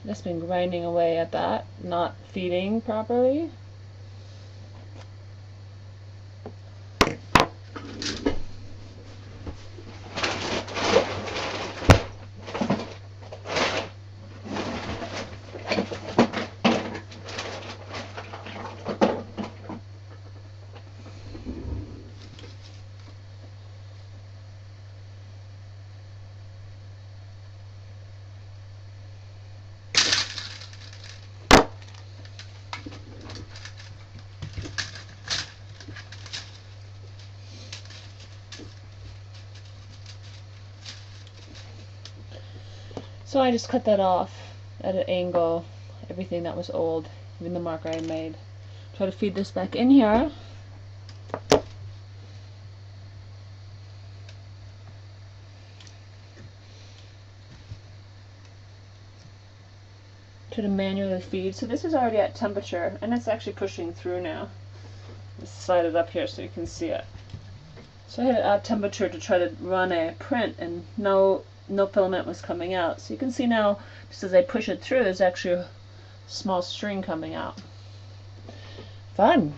Just been grinding away at that, not feeding properly. So I just cut that off at an angle, everything that was old, even the marker I made. Try to feed this back in here. Try to manually feed. So this is already at temperature, and it's actually pushing through now. Let's slide it up here so you can see it. So I had it at temperature to try to run a print, and no filament was coming out. So you can see now, just as I push it through, there's actually a small string coming out. Fun!